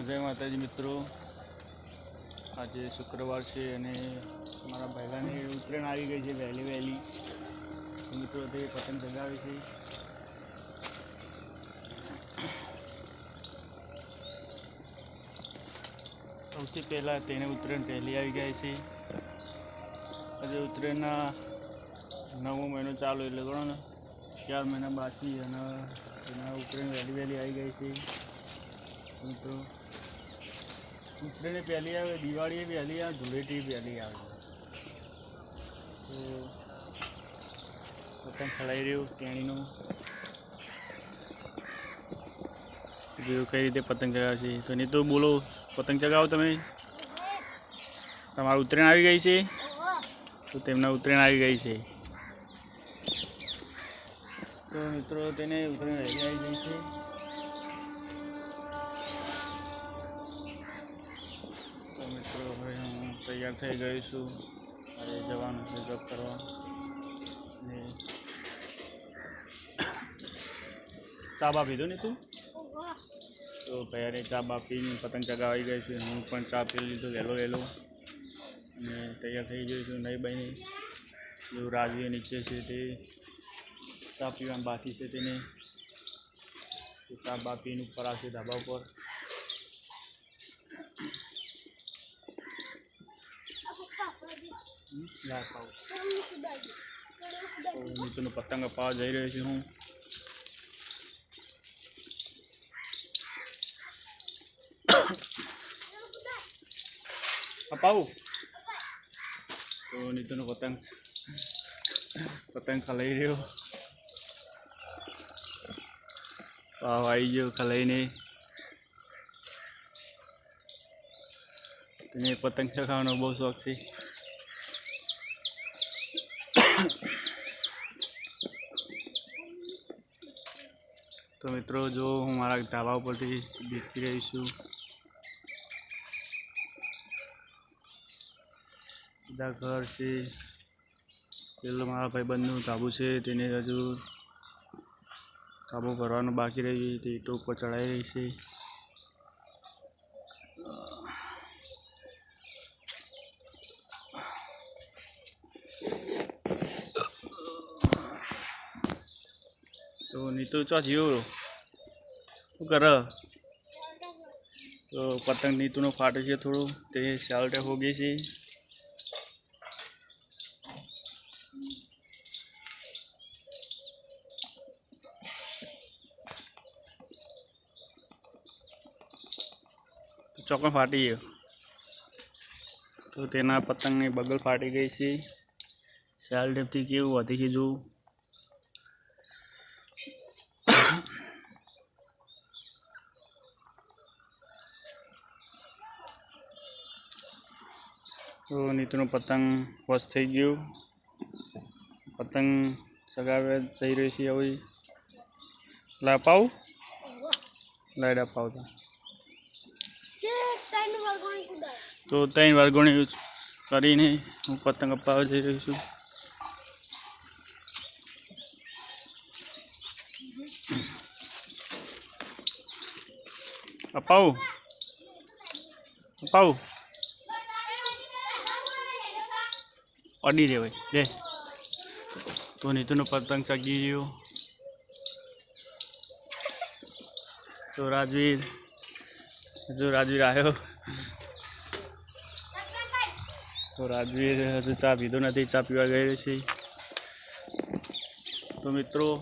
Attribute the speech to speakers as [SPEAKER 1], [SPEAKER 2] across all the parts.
[SPEAKER 1] जय माताजी मित्रों, आज शुक्रवार से मारा भाईलाने उतरेण आई गई है वहेली वहेली। तो मित्रों ते पतंग चगावे छे। सौथी पहला तेने उतरेण पहली आई गई है। हजे उतरेणना 9मो महीनो चालू एटले गणो ने 4 महीना बाकी अने उतरेण वहेली वहेली आई गई है। मित्रों उतरेण पहली आवे, दिवाળી पहली आवे, धूळेटी पहली आवे। तो पतंग खड़ाई रह्यो टेणीनो जो कई रीते पतंग चगावे छे। तो नहीं तो बोलो पतंग चगावो तमे। तमारी उतरेण आई गई छे। तो तेमने उतरेण आई गई छे। तो मित्रों तेने उतरेण आई गई छे। तो मित्रों हवे हूँ तैयार थई गयो छुं। अरे जवानुं छे जॉब करवा। चा बा पीधो ने तू? तो पहले चा बा पीने पतंग चगावी गई छुं। हूँ पण चा पी लीधो वहेलो वहेलो अने तैयार थई गयो छुं। नहीं बनी जो राजवी नीचे छे ते चा पीवा बाकी छे तेने। तो चा बा पीने ऊपर आवशे धाबा पर। नीतू पतंग अपावा जई रह्यो छुं हूँ। अपावू तो नीतू पतंग पतंग खलाई रह्यो। पाव आई गयो खलाई ने। तने पतंग चगावવાનો बहुत शौक छे। तो मित्रों जो हूँ मारा धाबा पर देखी रही छूँ। बधा घर से पेलो मारा भाईबंधनु धाबू से तेने हजू धाबो भरवानो बाकी रही ते ईटो पर चढ़ाई रही है। तो नीतू चो जीव शू कर? तो पतंग नीतू फाटे है थोड़ू ते शाल्टे हो गई है। तो चौकन फाटी है। तो तेना पतंग ने बगल फाटी गई है। शाल टेप थी केवुं वधी गयुं जो। तो नीतू पतंग वश थई गयो। पतंग चगावे जई रही छे। हवे ला अपावुं? लाइट अपावता तो 3 वर्गोणी करीने हूँ पतंग अपावा जई रह्यो छुं। अपावुं? अपावुं? अड़ी रे भाई ले। तो नीतू पतंग चगी रह्यो। तो राजवीर जो राजवीर आयो। तो राजवीर हजू चा पीधो नहीं, चा पीवा गयो छे। तो मित्रों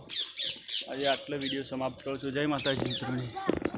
[SPEAKER 1] आज आटलो विडियो समाप्त करूँ छूं। जय माताजी मित्रों।